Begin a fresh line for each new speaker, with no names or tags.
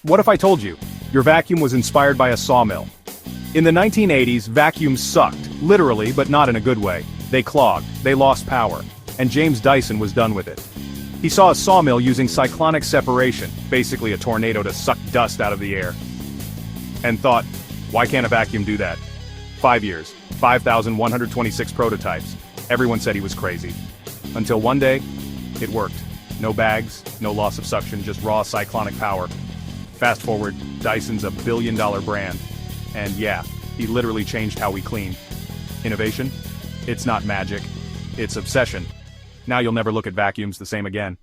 What if I told you? Your vacuum was inspired by a sawmill. In the 1980s, vacuums sucked, literally, but not in a good way. They clogged, they lost power, and James Dyson was done with it. He saw a sawmill using cyclonic separation, basically a tornado to suck dust out of the air, and thought, why can't a vacuum do that? 5 years, 5,126 prototypes. Everyone said he was crazy. Until one day, it worked. No bags, no loss of suction, just raw cyclonic power. Fast forward, Dyson's a billion-dollar brand. And yeah, he literally changed how we clean. Innovation? It's not magic. It's obsession. Now you'll never look at vacuums the same again.